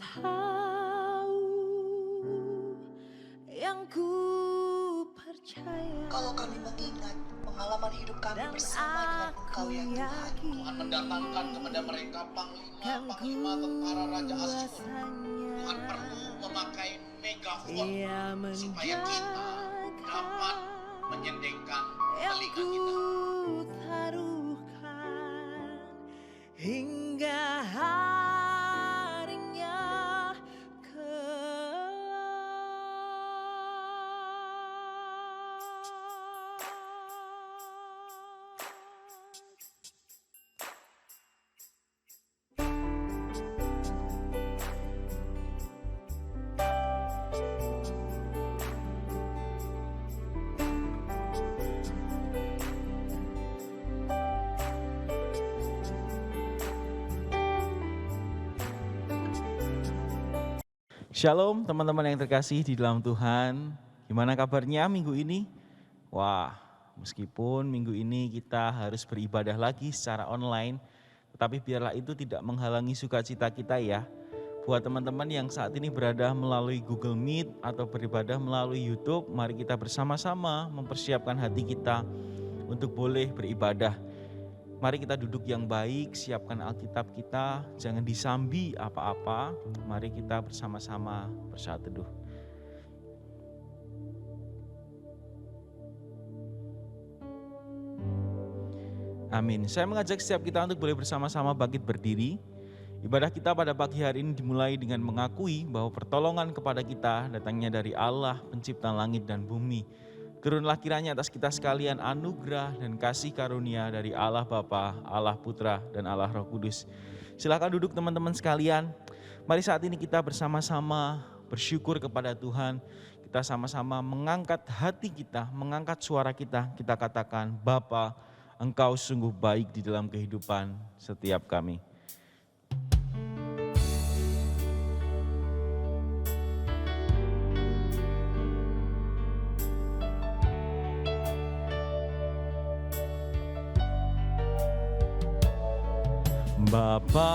tahu yang ku percaya. Kalau kami mengingat pengalaman hidup kami Dan bersama dengan Engkau ya Tuhan, yakin Tuhan mendatangkan kepada mereka panglima kan tentara Raja Asyur. kuasanya. Tuhan perlu memakai megafon Ia supaya kita dapat menjaga menyendengkan yang telinga ku kita. taruhkan hingga harinya Shalom teman-teman yang terkasih di dalam Tuhan. Gimana kabarnya minggu ini? Wah, meskipun minggu ini kita harus beribadah lagi secara online, tetapi biarlah itu tidak menghalangi sukacita kita ya. Buat teman-teman yang saat ini berada melalui Google Meet atau beribadah melalui YouTube, mari kita bersama-sama mempersiapkan hati kita untuk boleh beribadah. Mari kita duduk yang baik, siapkan Alkitab kita, jangan disambi apa-apa. Mari kita bersama-sama bersaat teduh. Amin. Saya mengajak setiap kita untuk boleh bersama-sama bangkit berdiri. Ibadah kita pada pagi hari ini dimulai dengan mengakui bahwa pertolongan kepada kita datangnya dari Allah, pencipta langit dan bumi. Turunlah kiranya atas kita sekalian anugerah dan kasih karunia dari Allah Bapa, Allah Putra, dan Allah Roh Kudus. Silakan duduk teman-teman sekalian. Mari saat ini kita bersama-sama bersyukur kepada Tuhan. Kita sama-sama mengangkat hati kita, mengangkat suara kita. Kita katakan, Bapa, Engkau sungguh baik di dalam kehidupan setiap kami. Bapa,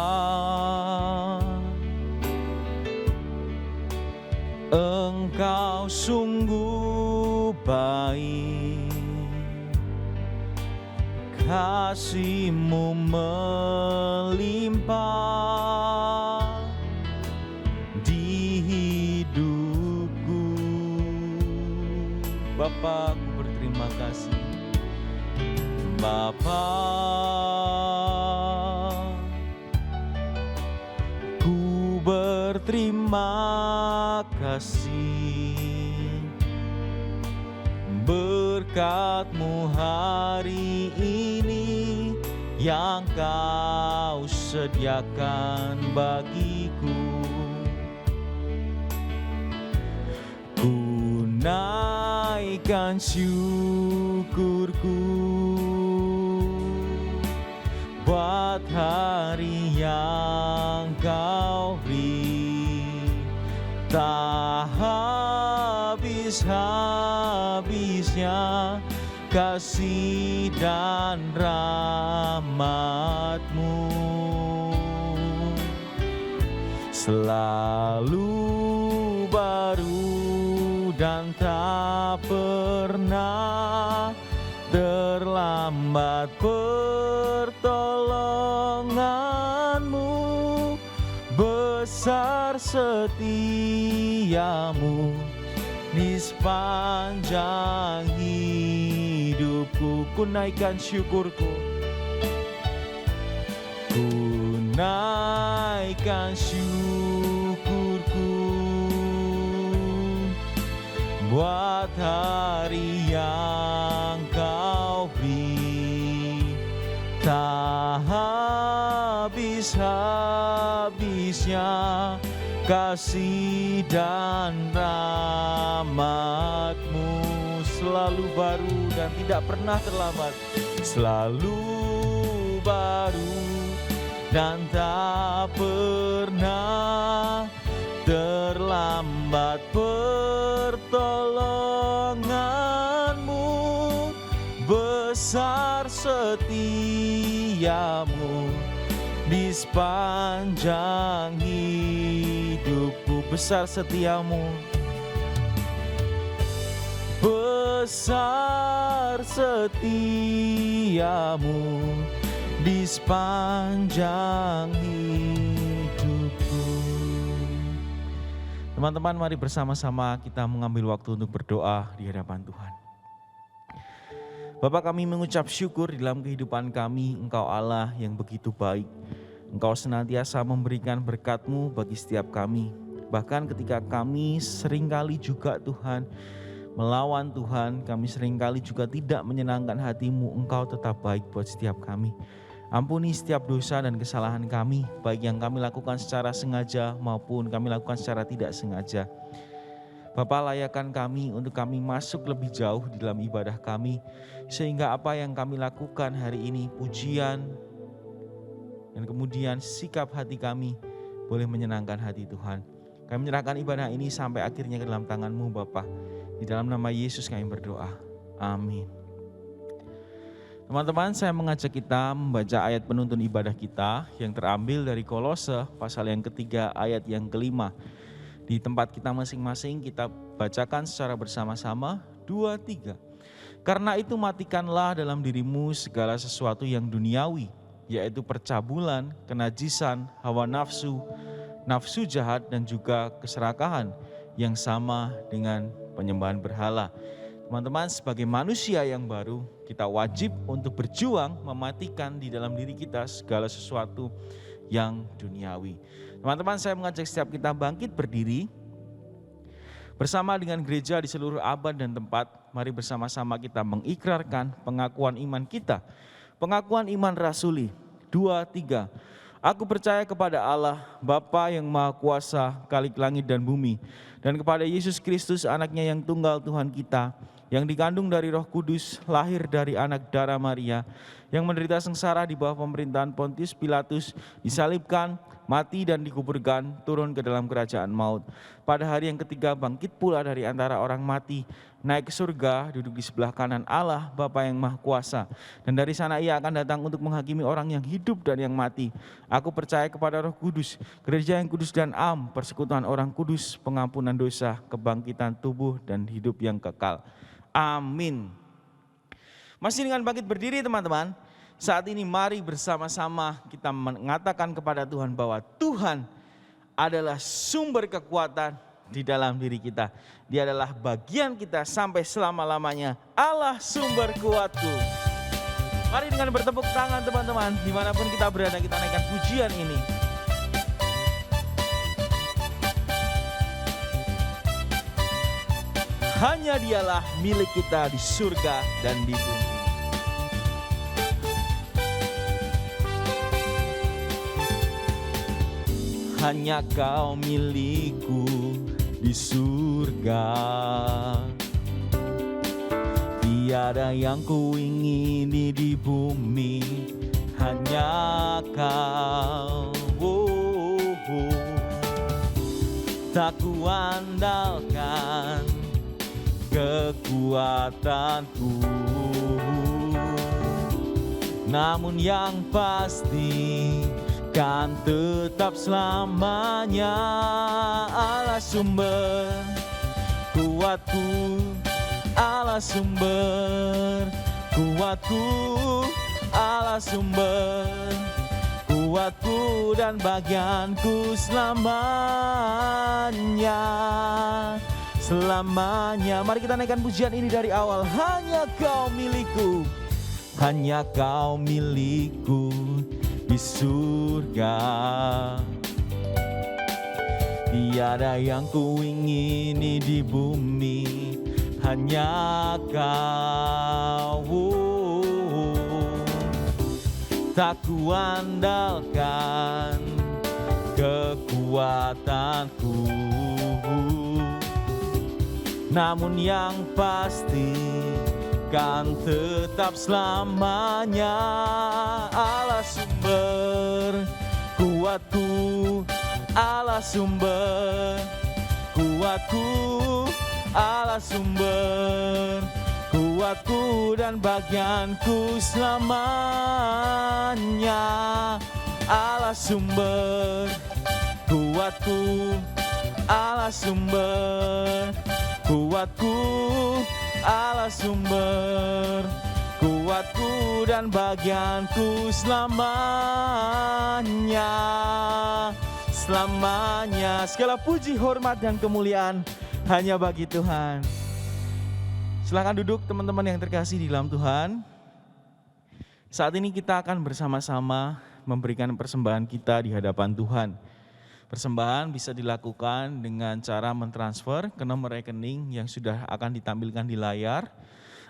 Engkau sungguh baik, kasih-Mu melimpah di hidupku. Bapa, aku berterima kasih. Bapa, berterima kasih berkat-Mu hari ini yang Kau sediakan bagiku. Ku naikkan syukurku buat hari yang Kau beri, tak habis-habisnya kasih dan rahmat-Mu. Selalu baru dan tak pernah terlambat pertolongan-Mu, besar setia-Mu di sepanjang hidupku. Ku naikkan syukurku, ku naikkan syukurku buat hari yang Kau beri, tak habis-habisnya kasih dan rahmat-Mu. Selalu baru dan tidak pernah terlambat, selalu baru dan tak pernah terlambat pertolongan-Mu, besar setiamu di sepanjang hidupku. besar setiamu, besar setiamu di sepanjang hidupku. Teman-teman, mari bersama-sama kita mengambil waktu untuk berdoa di hadapan Tuhan. Bapa, kami mengucap syukur di dalam kehidupan kami, Engkau Allah yang begitu baik. Engkau senantiasa memberikan berkat-Mu bagi setiap kami. Bahkan ketika kami seringkali juga Tuhan melawan Tuhan, kami seringkali juga tidak menyenangkan hati-Mu, Engkau tetap baik buat setiap kami. Ampuni setiap dosa dan kesalahan kami, baik yang kami lakukan secara sengaja maupun kami lakukan secara tidak sengaja. Bapa, layakkan kami untuk kami masuk lebih jauh di dalam ibadah kami, sehingga apa yang kami lakukan hari ini, pujian dan kemudian sikap hati kami boleh menyenangkan hati Tuhan. Kami menyerahkan ibadah ini sampai akhirnya ke dalam tangan-Mu Bapa. Di dalam nama Yesus kami berdoa. Amin. Teman-teman, saya mengajak kita membaca ayat penuntun ibadah kita yang terambil dari Kolose pasal yang ketiga ayat yang kelima. Di tempat kita masing-masing kita bacakan secara bersama-sama 2, 3. Karena itu matikanlah dalam dirimu segala sesuatu yang duniawi, yaitu percabulan, kenajisan, hawa nafsu, nafsu jahat dan juga keserakahan yang sama dengan penyembahan berhala. Teman-teman, sebagai manusia yang baru, kita wajib untuk berjuang mematikan di dalam diri kita segala sesuatu yang duniawi. Teman-teman, saya mengajak setiap kita bangkit berdiri bersama dengan gereja di seluruh abad dan tempat. Mari bersama-sama kita mengikrarkan pengakuan iman kita. Pengakuan iman rasuli. 2, 3. Aku percaya kepada Allah, Bapa yang Maha Kuasa, Khalik langit dan bumi, dan kepada Yesus Kristus, anaknya yang tunggal Tuhan kita, yang dikandung dari Roh Kudus, lahir dari anak darah Maria, yang menderita sengsara di bawah pemerintahan Pontius Pilatus, disalibkan, mati dan dikuburkan, turun ke dalam kerajaan maut. Pada hari yang ketiga bangkit pula dari antara orang mati, naik ke surga, duduk di sebelah kanan Allah Bapa yang Maha Kuasa. Dan dari sana Ia akan datang untuk menghakimi orang yang hidup dan yang mati. Aku percaya kepada Roh Kudus, gereja yang kudus dan am, persekutuan orang kudus, pengampunan dosa, kebangkitan tubuh dan hidup yang kekal. Amin. Masih dengan bangkit berdiri teman-teman. Saat ini mari bersama-sama kita mengatakan kepada Tuhan bahwa Tuhan adalah sumber kekuatan di dalam diri kita. Dia adalah bagian kita sampai selama-lamanya. Allah sumber kuatku. Mari dengan bertepuk tangan teman-teman, dimanapun kita berada kita naikkan pujian ini. Hanya Dialah milik kita di surga dan di bumi. Hanya Kau milikku di surga. Tiada yang ku ingini di bumi, hanya Kau. Tak ku andalkan kekuatanku, namun yang pasti kan tetap selamanya Allah sumber kuatku, Allah sumber kuatku, Allah sumber kuatku dan bagianku selamanya. Selamanya. Mari kita naikkan pujian ini dari awal. Hanya Kau milikku, hanya Kau milikku di surga. Tiada yang ku ingini di bumi, hanya Kau. Tak ku andalkan kekuatanku, namun yang pasti kan tetap selamanya Allah sumber kuatku, Allah sumber kuatku, Allah sumber kuatku dan bagianku selamanya. Allah sumber kuatku, Allah sumber kuatku, Allah sumber kuatku dan bagianku selamanya. Selamanya. Segala puji, hormat, dan kemuliaan hanya bagi Tuhan. Silakan duduk teman-teman yang terkasih di dalam Tuhan. Saat ini kita akan bersama-sama memberikan persembahan kita di hadapan Tuhan. Persembahan bisa dilakukan dengan cara mentransfer ke nomor rekening yang sudah akan ditampilkan di layar.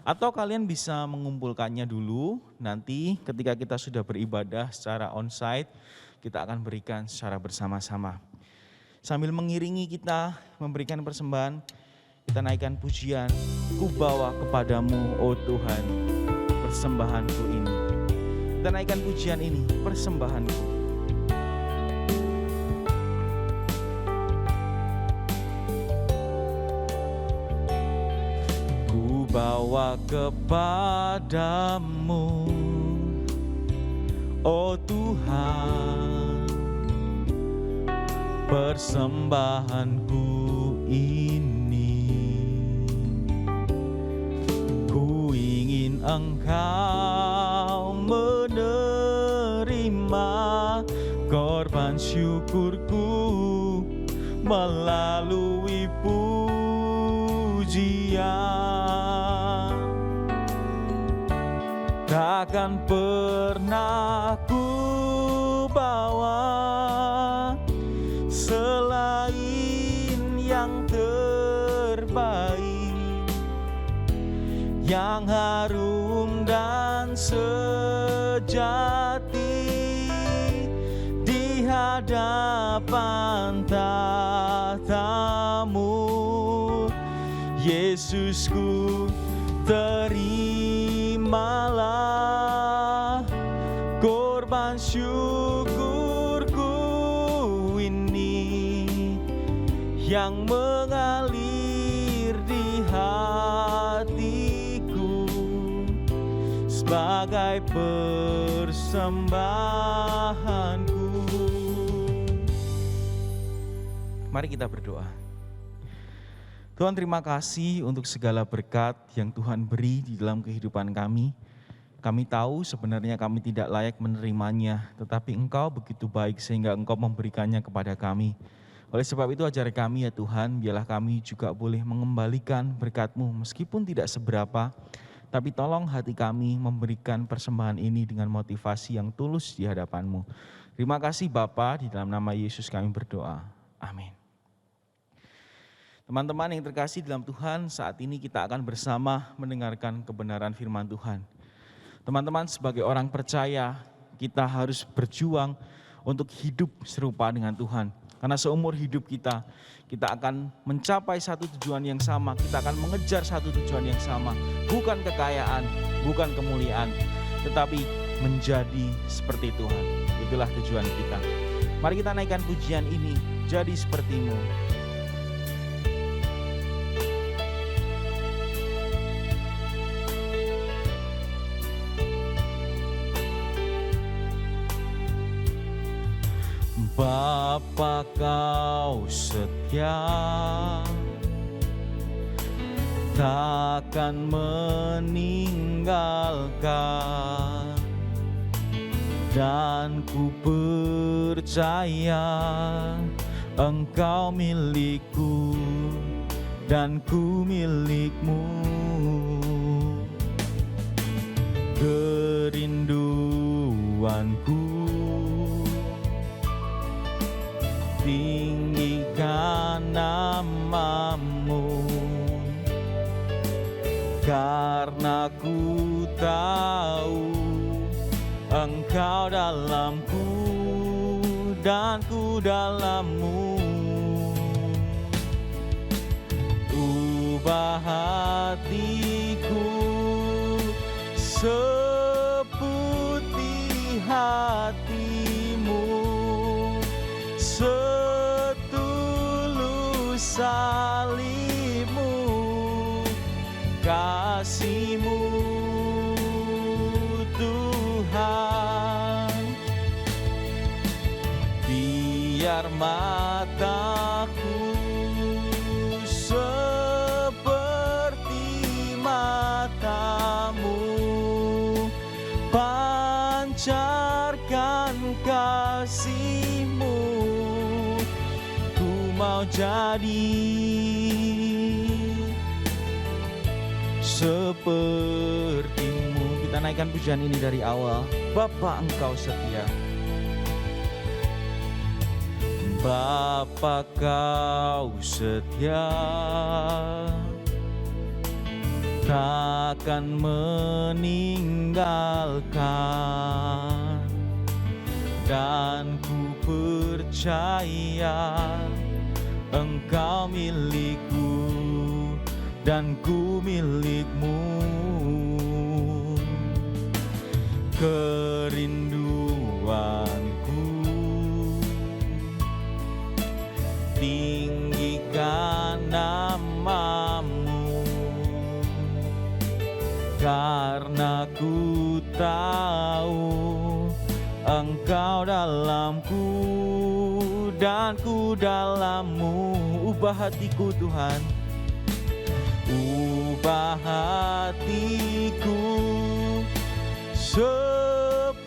Atau kalian bisa mengumpulkannya dulu, nanti ketika kita sudah beribadah secara onsite, kita akan berikan secara bersama-sama. Sambil mengiringi kita memberikan persembahan, kita naikkan pujian, ku bawa kepadamu, oh Tuhan, persembahanku ini. Kita naikkan pujian ini, persembahanku. Ku bawa kepadamu, oh Tuhan, persembahanku ini. Ku ingin Engkau menerima korban syukurku melalui pujian. Takkan pernah ku bawa selain yang terbaik, yang harum dan sejati di hadapan tahta-Mu. Yesusku, terimalah korban syukurku ini yang mengalir di hatiku sebagai persembahanku. Mari kita berdoa. Tuhan, terima kasih untuk segala berkat yang Tuhan beri di dalam kehidupan kami. Kami tahu sebenarnya kami tidak layak menerimanya, tetapi Engkau begitu baik sehingga Engkau memberikannya kepada kami. Oleh sebab itu ajar kami ya Tuhan, biarlah kami juga boleh mengembalikan berkat-Mu meskipun tidak seberapa, tapi tolong hati kami memberikan persembahan ini dengan motivasi yang tulus di hadapan-Mu. Terima kasih Bapa, di dalam nama Yesus kami berdoa. Amin. Teman-teman yang terkasih dalam Tuhan, saat ini kita akan bersama mendengarkan kebenaran firman Tuhan. Teman-teman, sebagai orang percaya, kita harus berjuang untuk hidup serupa dengan Tuhan. Karena seumur hidup kita akan mencapai satu tujuan yang sama, kita akan mengejar satu tujuan yang sama. Bukan kekayaan, bukan kemuliaan, tetapi menjadi seperti Tuhan. Itulah tujuan kita. Mari kita naikkan pujian ini, jadi seperti-Mu. Bapa, Kau setia, takkan meninggalkan, dan ku percaya Engkau milikku dan ku milik-Mu. Kerinduanku tinggikan nama-Mu, karena ku tahu Engkau dalamku dan ku dalam-Mu. Ubah hatiku seputih hati-Mu, setulus salib-Mu, kasih-Mu Tuhan. Biar mataku jadi sepertimu. Kita naikkan pujian ini dari awal. Bapa, Engkau setia. Bapa, Kau setia, takkan meninggalkan, dan ku percaya Engkau milikku dan ku milikmu. Kerinduanku tinggikan namamu, karena ku tahu Engkau dalamku dan ku dalammu. Ubah hatiku Tuhan, ubah hatiku seputih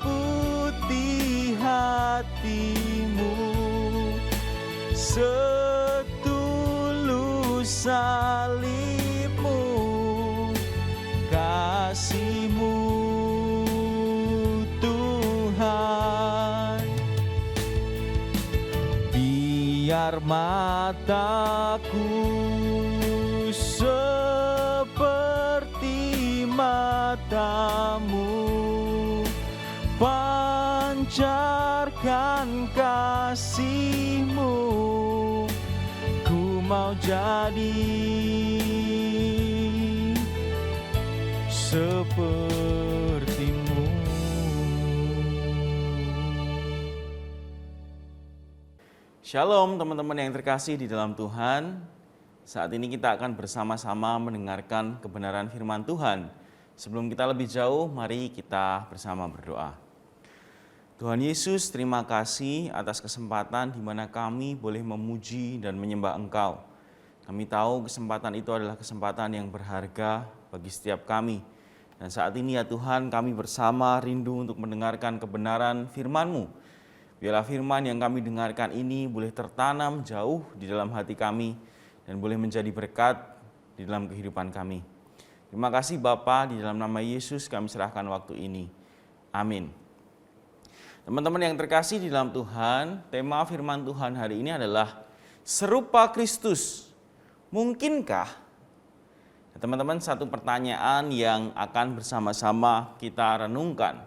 hatimu, setulus salibmu, kasihmu Tuhan. Biar mataku seperti matamu, pancarkan kasihmu, ku mau jadi sepertimu. Shalom teman-teman yang terkasih di dalam Tuhan. Saat ini kita akan bersama-sama mendengarkan kebenaran firman Tuhan. Sebelum kita lebih jauh, mari kita bersama berdoa. Tuhan Yesus, terima kasih atas kesempatan di mana kami boleh memuji dan menyembah Engkau. Kami tahu kesempatan itu adalah kesempatan yang berharga bagi setiap kami. Dan saat ini ya Tuhan, kami bersama rindu untuk mendengarkan kebenaran firman-Mu. Biarlah firman yang kami dengarkan ini boleh tertanam jauh di dalam hati kami dan boleh menjadi berkat di dalam kehidupan kami. Terima kasih Bapa, di dalam nama Yesus kami serahkan waktu ini. Amin. Teman-teman yang terkasih di dalam Tuhan, tema firman Tuhan hari ini adalah serupa Kristus. Mungkinkah? Teman-teman, satu pertanyaan yang akan bersama-sama kita renungkan.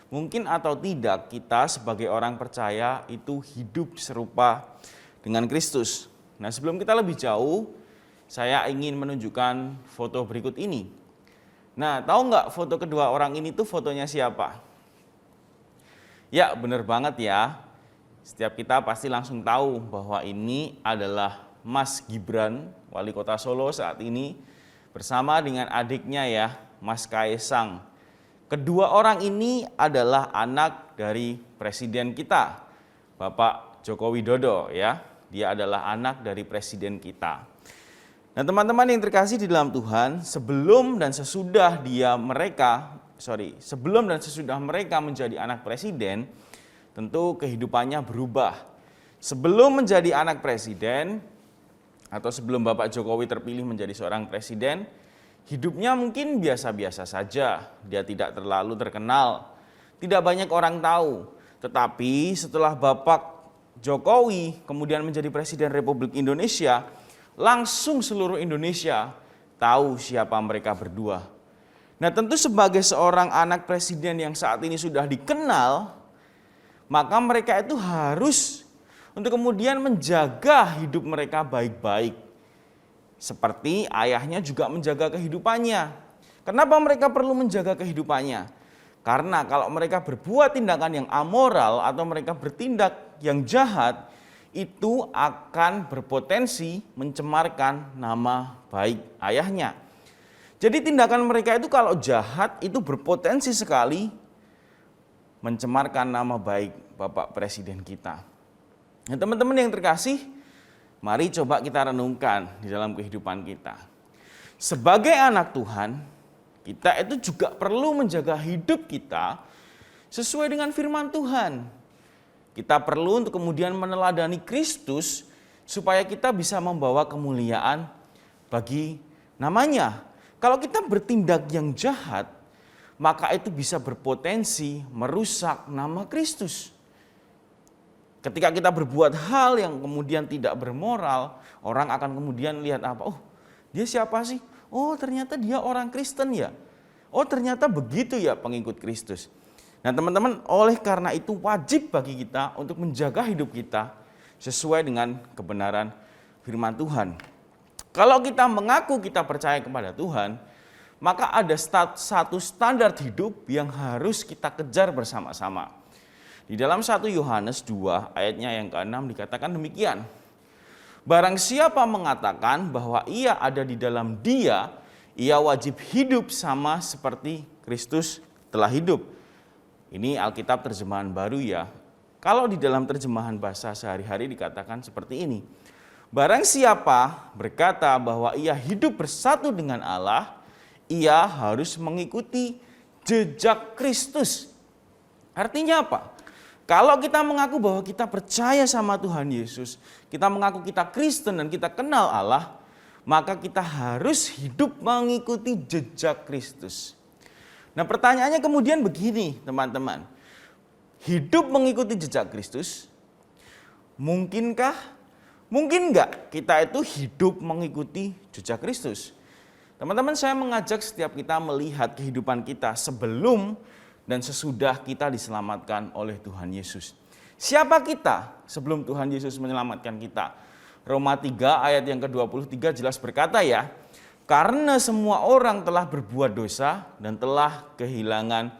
Mungkin atau tidak kita sebagai orang percaya itu hidup serupa dengan Kristus. Nah, sebelum kita lebih jauh, saya ingin menunjukkan foto berikut ini. Nah, tahu nggak foto kedua orang ini tuh fotonya siapa? Ya, benar banget ya. Setiap kita pasti langsung tahu bahwa ini adalah Mas Gibran, Wali Kota Solo saat ini, bersama dengan adiknya ya, Mas Kaisang. Kedua orang ini adalah anak dari presiden kita, Bapak Joko Widodo ya. Dia adalah anak dari presiden kita. Nah, teman-teman yang terkasih di dalam Tuhan, sebelum dan sesudah mereka menjadi anak presiden, tentu kehidupannya berubah. Sebelum menjadi anak presiden atau sebelum Bapak Jokowi terpilih menjadi seorang presiden, hidupnya mungkin biasa-biasa saja, dia tidak terlalu terkenal, tidak banyak orang tahu. Tetapi setelah Bapak Jokowi kemudian menjadi Presiden Republik Indonesia, langsung seluruh Indonesia tahu siapa mereka berdua. Nah, tentu sebagai seorang anak presiden yang saat ini sudah dikenal, maka mereka itu harus untuk kemudian menjaga hidup mereka baik-baik. Seperti ayahnya juga menjaga kehidupannya. Kenapa mereka perlu menjaga kehidupannya? Karena kalau mereka berbuat tindakan yang amoral atau mereka bertindak yang jahat, itu akan berpotensi mencemarkan nama baik ayahnya. Jadi tindakan mereka itu kalau jahat itu berpotensi sekali mencemarkan nama baik Bapak Presiden kita. Nah, teman-teman yang terkasih, mari coba kita renungkan di dalam kehidupan kita. Sebagai anak Tuhan, kita itu juga perlu menjaga hidup kita sesuai dengan firman Tuhan. Kita perlu untuk kemudian meneladani Kristus supaya kita bisa membawa kemuliaan bagi namanya. Kalau kita bertindak yang jahat, maka itu bisa berpotensi merusak nama Kristus. Ketika kita berbuat hal yang kemudian tidak bermoral, orang akan kemudian lihat apa? Oh, dia siapa sih? Oh, ternyata dia orang Kristen ya. Oh, ternyata begitu ya pengikut Kristus. Nah, teman-teman, oleh karena itu wajib bagi kita untuk menjaga hidup kita sesuai dengan kebenaran firman Tuhan. Kalau kita mengaku kita percaya kepada Tuhan, maka ada satu standar hidup yang harus kita kejar bersama-sama. Di dalam 1 Yohanes 2 ayatnya yang ke-6 dikatakan demikian. Barang siapa mengatakan bahwa ia ada di dalam Dia, ia wajib hidup sama seperti Kristus telah hidup. Ini Alkitab terjemahan baru ya. Kalau di dalam terjemahan bahasa sehari-hari dikatakan seperti ini. Barang siapa berkata bahwa ia hidup bersatu dengan Allah, ia harus mengikuti jejak Kristus. Artinya apa? Kalau kita mengaku bahwa kita percaya sama Tuhan Yesus, kita mengaku kita Kristen dan kita kenal Allah, maka kita harus hidup mengikuti jejak Kristus. Nah, pertanyaannya kemudian begini, teman-teman. Hidup mengikuti jejak Kristus, mungkinkah? Mungkin enggak kita itu hidup mengikuti jejak Kristus? Teman-teman, saya mengajak setiap kita melihat kehidupan kita sebelum dan sesudah kita diselamatkan oleh Tuhan Yesus. Siapa kita sebelum Tuhan Yesus menyelamatkan kita? Roma 3 ayat yang ke-23 jelas berkata ya, karena semua orang telah berbuat dosa dan telah kehilangan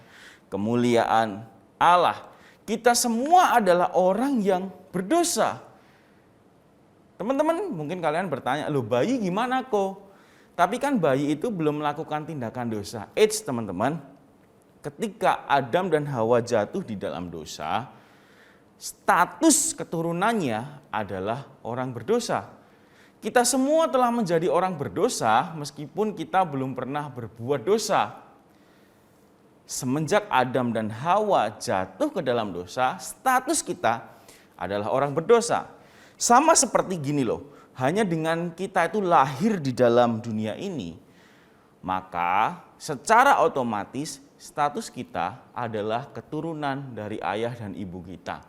kemuliaan Allah. Kita semua adalah orang yang berdosa. Teman-teman, mungkin kalian bertanya, loh bayi gimana kok? Tapi kan bayi itu belum melakukan tindakan dosa. Teman-teman, ketika Adam dan Hawa jatuh di dalam dosa, status keturunannya adalah orang berdosa. Kita semua telah menjadi orang berdosa meskipun kita belum pernah berbuat dosa. Semenjak Adam dan Hawa jatuh ke dalam dosa, status kita adalah orang berdosa. Sama seperti gini loh, hanya dengan kita itu lahir di dalam dunia ini, maka secara otomatis status kita adalah keturunan dari ayah dan ibu kita.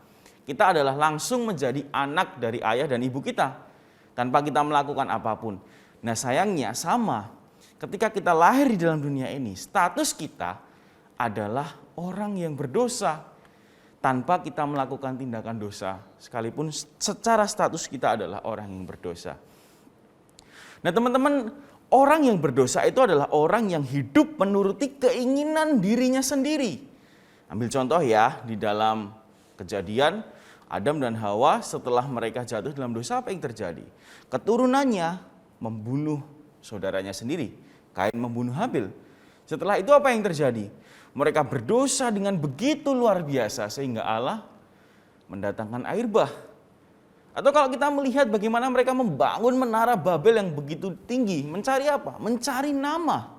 Kita adalah langsung menjadi anak dari ayah dan ibu kita tanpa kita melakukan apapun. Nah, sayangnya sama, ketika kita lahir di dalam dunia ini, status kita adalah orang yang berdosa tanpa kita melakukan tindakan dosa, sekalipun secara status kita adalah orang yang berdosa. Nah, teman-teman, orang yang berdosa itu adalah orang yang hidup menuruti keinginan dirinya sendiri. Ambil contoh ya, di dalam Kejadian, Adam dan Hawa setelah mereka jatuh dalam dosa, apa yang terjadi? Keturunannya membunuh saudaranya sendiri. Kain membunuh Habil. Setelah itu apa yang terjadi? Mereka berdosa dengan begitu luar biasa sehingga Allah mendatangkan air bah. Atau kalau kita melihat bagaimana mereka membangun menara Babel yang begitu tinggi, mencari apa? Mencari nama.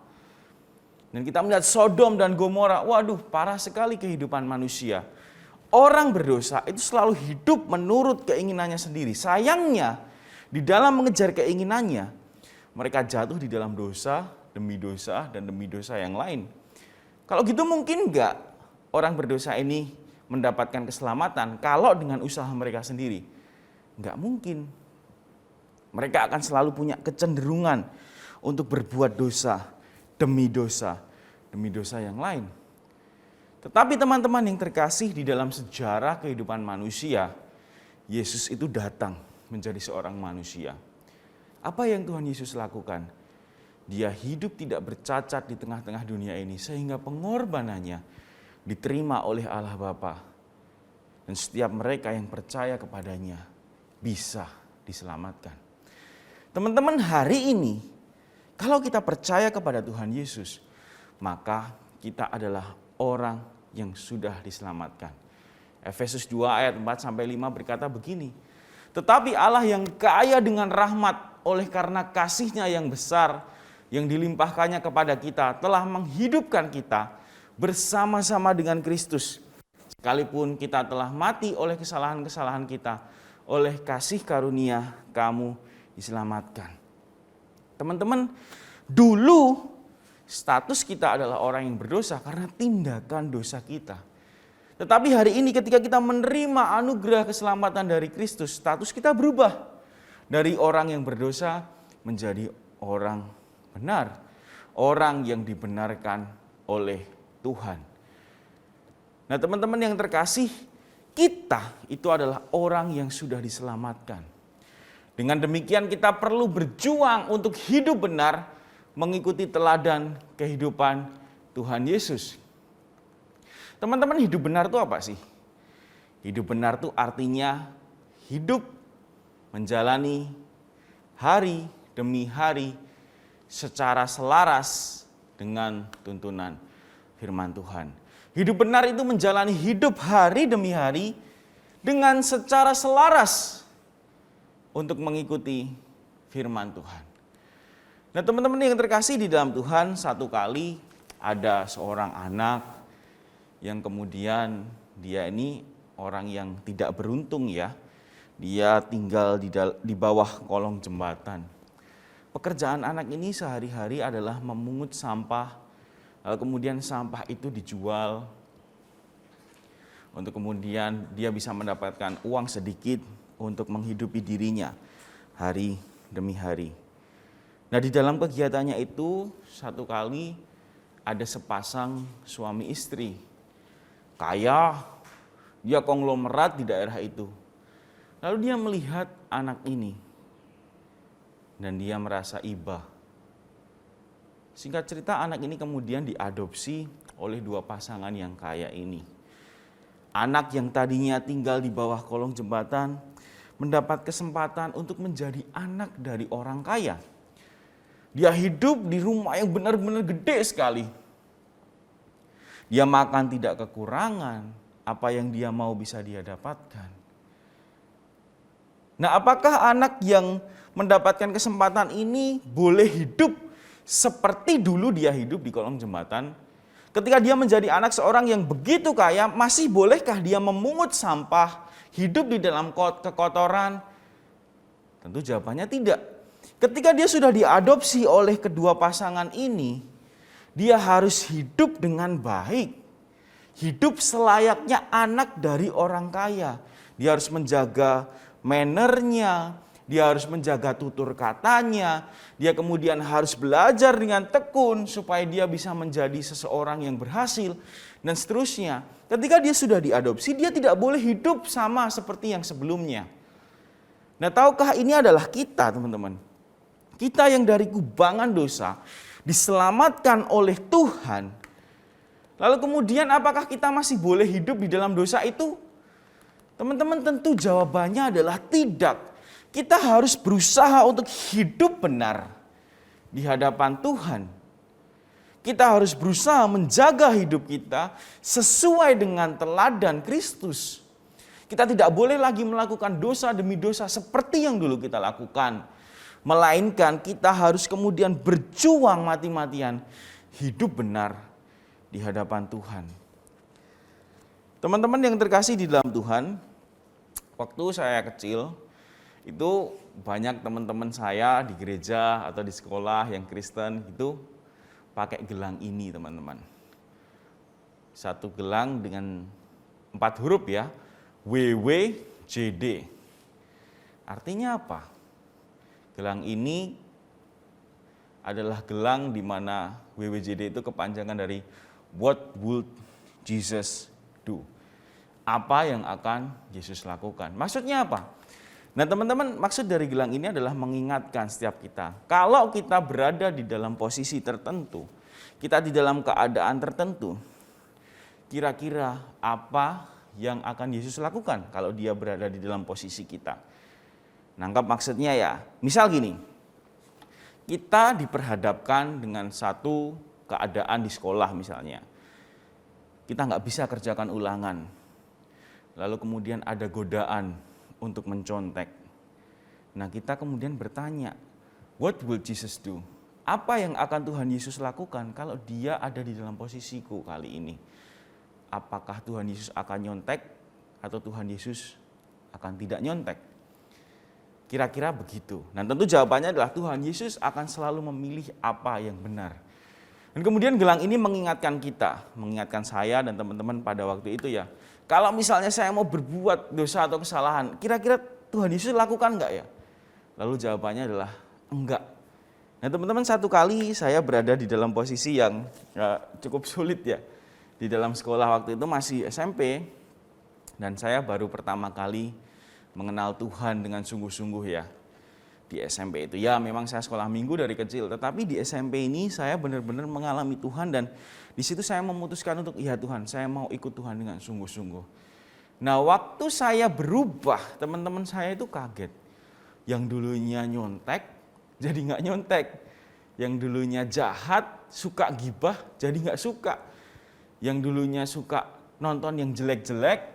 Dan kita melihat Sodom dan Gomora, waduh parah sekali kehidupan manusia. Orang berdosa itu selalu hidup menurut keinginannya sendiri. Sayangnya, di dalam mengejar keinginannya, mereka jatuh di dalam dosa, demi dosa, dan demi dosa yang lain. Kalau gitu mungkin enggak orang berdosa ini mendapatkan keselamatan kalau dengan usaha mereka sendiri? Enggak mungkin. Mereka akan selalu punya kecenderungan untuk berbuat dosa, demi dosa yang lain. Tetapi teman-teman yang terkasih, di dalam sejarah kehidupan manusia, Yesus itu datang menjadi seorang manusia. Apa yang Tuhan Yesus lakukan? Dia hidup tidak bercacat di tengah-tengah dunia ini sehingga pengorbanannya diterima oleh Allah Bapa. Dan setiap mereka yang percaya kepadanya bisa diselamatkan. Teman-teman, hari ini kalau kita percaya kepada Tuhan Yesus, maka kita adalah orang yang sudah diselamatkan. Efesus 2 ayat 4-5 berkata begini, tetapi Allah yang kaya dengan rahmat oleh karena kasih-Nya yang besar yang dilimpahkannya kepada kita telah menghidupkan kita bersama-sama dengan Kristus. Sekalipun kita telah mati oleh kesalahan-kesalahan kita, oleh kasih karunia kamu diselamatkan. Teman-teman, dulu status kita adalah orang yang berdosa karena tindakan dosa kita. Tetapi hari ini ketika kita menerima anugerah keselamatan dari Kristus, status kita berubah. Dari orang yang berdosa menjadi orang benar. Orang yang dibenarkan oleh Tuhan. Nah teman-teman yang terkasih, kita itu adalah orang yang sudah diselamatkan. Dengan demikian kita perlu berjuang untuk hidup benar, mengikuti teladan kehidupan Tuhan Yesus. Teman-teman, hidup benar itu apa sih? Hidup benar itu artinya hidup menjalani hari demi hari secara selaras dengan tuntunan firman Tuhan. Hidup benar itu menjalani hidup hari demi hari dengan secara selaras untuk mengikuti firman Tuhan. Nah teman-teman yang terkasih di dalam Tuhan, satu kali ada seorang anak yang kemudian dia ini orang yang tidak beruntung ya. Dia tinggal di bawah kolong jembatan. Pekerjaan anak ini sehari-hari adalah memungut sampah, lalu kemudian sampah itu dijual untuk kemudian dia bisa mendapatkan uang sedikit untuk menghidupi dirinya hari demi hari. Nah di dalam kegiatannya itu satu kali ada sepasang suami istri. Kaya, dia konglomerat di daerah itu. Lalu dia melihat anak ini dan dia merasa iba. Singkat cerita anak ini kemudian diadopsi oleh dua pasangan yang kaya ini. Anak yang tadinya tinggal di bawah kolong jembatan mendapat kesempatan untuk menjadi anak dari orang kaya. Dia hidup di rumah yang benar-benar gede sekali. Dia makan tidak kekurangan, apa yang dia mau bisa dia dapatkan. Nah, apakah anak yang mendapatkan kesempatan ini boleh hidup seperti dulu dia hidup di kolong jembatan? Ketika dia menjadi anak seorang yang begitu kaya, masih bolehkah dia memungut sampah, hidup di dalam kekotoran? Tentu jawabannya tidak. Ketika dia sudah diadopsi oleh kedua pasangan ini, dia harus hidup dengan baik. Hidup selayaknya anak dari orang kaya. Dia harus menjaga mannernya, dia harus menjaga tutur katanya, dia kemudian harus belajar dengan tekun supaya dia bisa menjadi seseorang yang berhasil, dan seterusnya. Ketika dia sudah diadopsi, dia tidak boleh hidup sama seperti yang sebelumnya. Nah, tahukah ini adalah kita, teman-teman? Kita yang dari kubangan dosa, diselamatkan oleh Tuhan. Lalu kemudian apakah kita masih boleh hidup di dalam dosa itu? Teman-teman, tentu jawabannya adalah tidak. Kita harus berusaha untuk hidup benar di hadapan Tuhan. Kita harus berusaha menjaga hidup kita sesuai dengan teladan Kristus. Kita tidak boleh lagi melakukan dosa demi dosa seperti yang dulu kita lakukan. Melainkan kita harus kemudian berjuang mati-matian hidup benar di hadapan Tuhan. Teman-teman yang terkasih di dalam Tuhan, waktu saya kecil itu banyak teman-teman saya di gereja atau di sekolah yang Kristen itu pakai gelang ini, teman-teman. Satu gelang dengan 4 huruf ya, WWJD. Artinya apa? Gelang ini adalah gelang di mana WWJD itu kepanjangan dari What would Jesus do? Apa yang akan Yesus lakukan? Maksudnya apa? Nah teman-teman, maksud dari gelang ini adalah mengingatkan setiap kita. Kalau kita berada di dalam posisi tertentu, kita di dalam keadaan tertentu, kira-kira apa yang akan Yesus lakukan kalau dia berada di dalam posisi kita? Nangkap maksudnya ya? Misal gini, kita diperhadapkan dengan satu keadaan di sekolah misalnya. Kita nggak bisa kerjakan ulangan. Lalu kemudian ada godaan untuk mencontek. Nah kita kemudian bertanya, what will Jesus do? Apa yang akan Tuhan Yesus lakukan kalau dia ada di dalam posisiku kali ini? Apakah Tuhan Yesus akan nyontek atau Tuhan Yesus akan tidak nyontek? Kira-kira begitu. Dan tentu jawabannya adalah Tuhan Yesus akan selalu memilih apa yang benar. Dan kemudian gelang ini mengingatkan kita, mengingatkan saya dan teman-teman pada waktu itu ya. Kalau misalnya saya mau berbuat dosa atau kesalahan, kira-kira Tuhan Yesus lakukan enggak ya? Lalu jawabannya adalah enggak. Nah teman-teman, satu kali saya berada di dalam posisi yang cukup sulit ya. Di dalam sekolah waktu itu masih SMP. Dan saya baru pertama kali mengenal Tuhan dengan sungguh-sungguh ya. Di SMP itu ya memang saya sekolah minggu dari kecil, tetapi di SMP ini saya benar-benar mengalami Tuhan dan di situ saya memutuskan untuk iya Tuhan, saya mau ikut Tuhan dengan sungguh-sungguh. Nah waktu saya berubah, teman-teman saya itu kaget. Yang dulunya nyontek jadi nggak nyontek, yang dulunya jahat suka gibah jadi nggak suka, yang dulunya suka nonton yang jelek-jelek,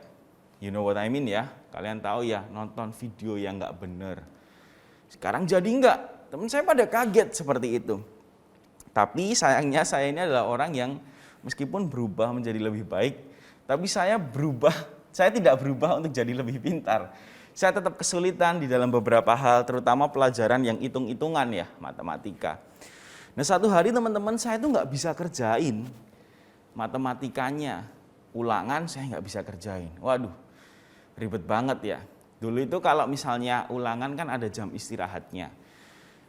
you know what I mean ya, kalian tahu ya, nonton video yang nggak bener. Sekarang jadi enggak. Teman saya pada kaget seperti itu. Tapi sayangnya saya ini adalah orang yang meskipun berubah menjadi lebih baik, tapi saya tidak berubah untuk jadi lebih pintar. Saya tetap kesulitan di dalam beberapa hal, terutama pelajaran yang hitung-hitungan ya, matematika. Nah satu hari teman-teman saya itu nggak bisa kerjain matematikanya, ulangan saya nggak bisa kerjain. Waduh, ribet banget ya. Dulu itu kalau misalnya ulangan kan ada jam istirahatnya.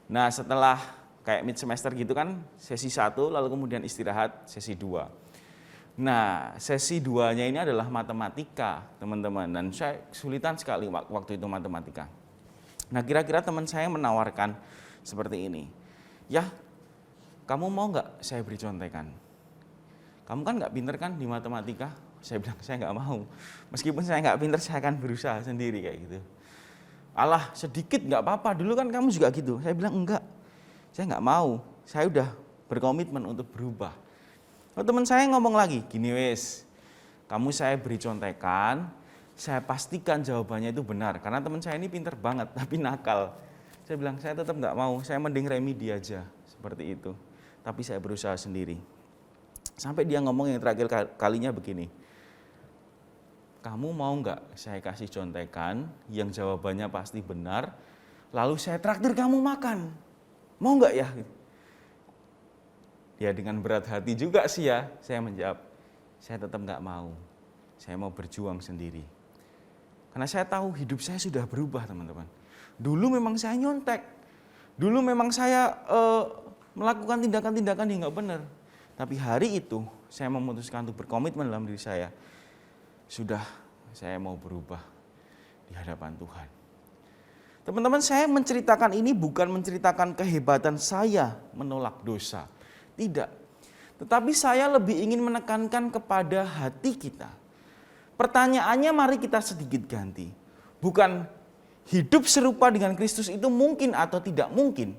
Nah setelah kayak mid semester gitu kan sesi 1 lalu kemudian istirahat sesi 2. Nah sesi 2-nya ini adalah matematika teman-teman. Dan saya kesulitan sekali waktu itu matematika. Nah kira-kira teman saya menawarkan seperti ini. Ya kamu mau nggak saya beri contekan? Kamu kan nggak pinter kan di matematika? Saya bilang, saya nggak mau. Meskipun saya nggak pintar, saya akan berusaha sendiri kayak gitu. Alah, sedikit nggak apa-apa. Dulu kan kamu juga gitu. Saya bilang, enggak. Saya nggak mau. Saya udah berkomitmen untuk berubah. Oh, teman saya ngomong lagi, gini wes. Kamu saya beri contekan, saya pastikan jawabannya itu benar. Karena teman saya ini pintar banget, tapi nakal. Saya bilang, saya tetap nggak mau. Saya mending remedi aja. Seperti itu. Tapi saya berusaha sendiri. Sampai dia ngomong yang terakhir kalinya begini. Kamu mau nggak saya kasih contekan yang jawabannya pasti benar, lalu saya traktir kamu makan, mau nggak ya? Ya dengan berat hati juga sih ya, saya menjawab, saya tetap nggak mau, saya mau berjuang sendiri. Karena saya tahu hidup saya sudah berubah teman-teman. Dulu memang saya nyontek, dulu memang saya melakukan tindakan-tindakan yang nggak benar. Tapi hari itu saya memutuskan untuk berkomitmen dalam diri saya. Sudah, saya mau berubah di hadapan Tuhan. Teman-teman, saya menceritakan ini bukan menceritakan kehebatan saya menolak dosa. Tidak. Tetapi saya lebih ingin menekankan kepada hati kita. Pertanyaannya mari kita sedikit ganti. Bukan hidup serupa dengan Kristus itu mungkin atau tidak mungkin.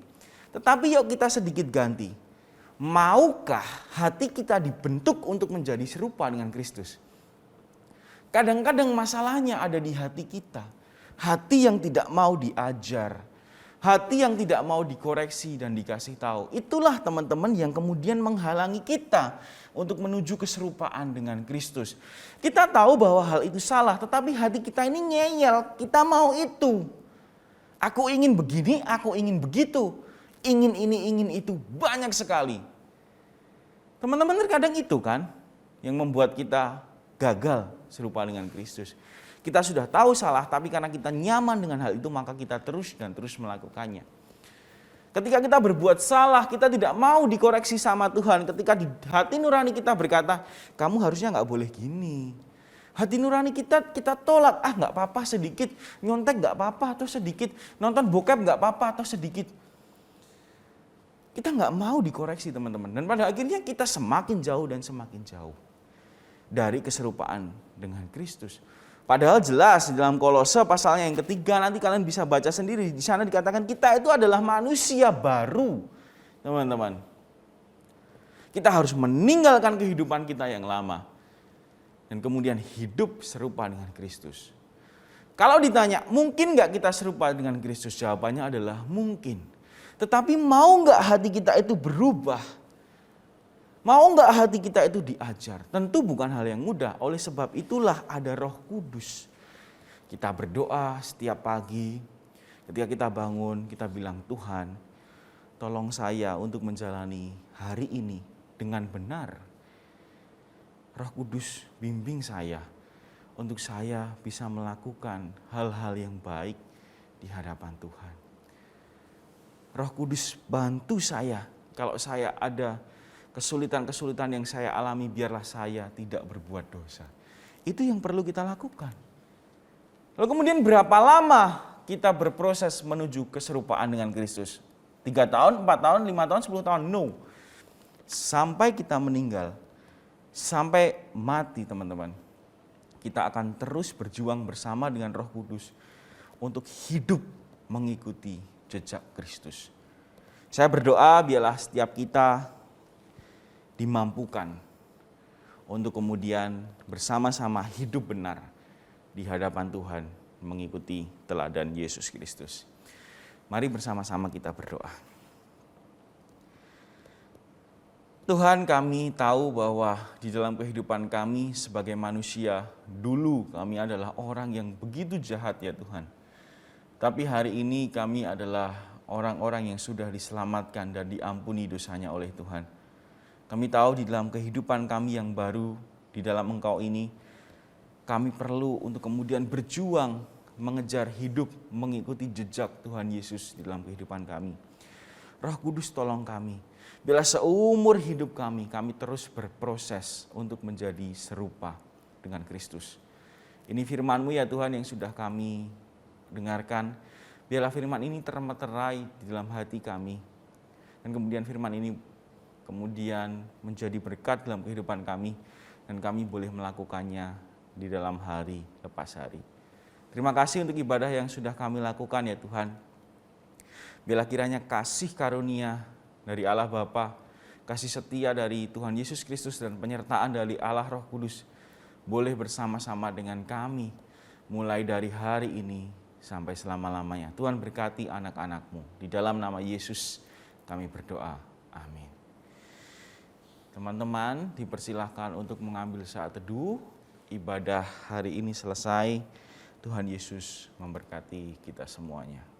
Tetapi yuk kita sedikit ganti. Maukah hati kita dibentuk untuk menjadi serupa dengan Kristus? Kadang-kadang masalahnya ada di hati kita. Hati yang tidak mau diajar. Hati yang tidak mau dikoreksi dan dikasih tahu. Itulah teman-teman yang kemudian menghalangi kita untuk menuju keserupaan dengan Kristus. Kita tahu bahwa hal itu salah, tetapi hati kita ini ngeyel. Kita mau itu. Aku ingin begini, aku ingin begitu. Ingin ini, ingin itu. Banyak sekali. Teman-teman terkadang itu kan yang membuat kita gagal serupa dengan Kristus. Kita sudah tahu salah, tapi karena kita nyaman dengan hal itu, maka kita terus dan terus melakukannya. Ketika kita berbuat salah, kita tidak mau dikoreksi sama Tuhan. Ketika di hati nurani kita berkata, kamu harusnya nggak boleh gini. Hati nurani kita tolak, nggak apa-apa sedikit, nyontek nggak apa-apa atau sedikit, nonton bokep nggak apa-apa atau sedikit. Kita nggak mau dikoreksi teman-teman. Dan pada akhirnya kita semakin jauh dan semakin jauh dari keserupaan dengan Kristus. Padahal jelas di dalam Kolose pasalnya yang ketiga, nanti kalian bisa baca sendiri. Di sana dikatakan kita itu adalah manusia baru, teman-teman. Kita harus meninggalkan kehidupan kita yang lama dan kemudian hidup serupa dengan Kristus. Kalau ditanya, mungkin nggak kita serupa dengan Kristus? Jawabannya adalah mungkin. Tetapi mau nggak hati kita itu berubah? Mau nggak hati kita itu diajar? Tentu bukan hal yang mudah. Oleh sebab itulah ada Roh Kudus. Kita berdoa setiap pagi. Ketika kita bangun, kita bilang, Tuhan, tolong saya untuk menjalani hari ini dengan benar. Roh Kudus bimbing saya untuk saya bisa melakukan hal-hal yang baik di hadapan Tuhan. Roh Kudus bantu saya kalau saya ada kesulitan-kesulitan yang saya alami, biarlah saya tidak berbuat dosa. Itu yang perlu kita lakukan. Lalu kemudian berapa lama kita berproses menuju keserupaan dengan Kristus? 3 tahun, 4 tahun, 5 tahun, 10 tahun? No. Sampai kita meninggal, sampai mati teman-teman. Kita akan terus berjuang bersama dengan Roh Kudus untuk hidup mengikuti jejak Kristus. Saya berdoa biarlah setiap kita dimampukan untuk kemudian bersama-sama hidup benar di hadapan Tuhan mengikuti teladan Yesus Kristus. Mari bersama-sama kita berdoa. Tuhan, kami tahu bahwa di dalam kehidupan kami sebagai manusia, dulu kami adalah orang yang begitu jahat ya Tuhan. Tapi hari ini kami adalah orang-orang yang sudah diselamatkan dan diampuni dosanya oleh Tuhan. Kami tahu di dalam kehidupan kami yang baru, di dalam Engkau ini, kami perlu untuk kemudian berjuang, mengejar hidup, mengikuti jejak Tuhan Yesus di dalam kehidupan kami. Roh Kudus tolong kami, bila seumur hidup kami terus berproses untuk menjadi serupa dengan Kristus. Ini firman-Mu ya Tuhan yang sudah kami dengarkan, biarlah firman ini termeterai di dalam hati kami. Dan kemudian firman ini kemudian menjadi berkat dalam kehidupan kami, dan kami boleh melakukannya di dalam hari lepas hari. Terima kasih untuk ibadah yang sudah kami lakukan ya Tuhan. Biarlah kiranya kasih karunia dari Allah Bapa, kasih setia dari Tuhan Yesus Kristus, dan penyertaan dari Allah Roh Kudus boleh bersama-sama dengan kami mulai dari hari ini sampai selama-lamanya. Tuhan berkati anak-anak-Mu. Di dalam nama Yesus kami berdoa. Amin. Teman-teman dipersilahkan untuk mengambil saat teduh. Ibadah hari ini selesai. Tuhan Yesus memberkati kita semuanya.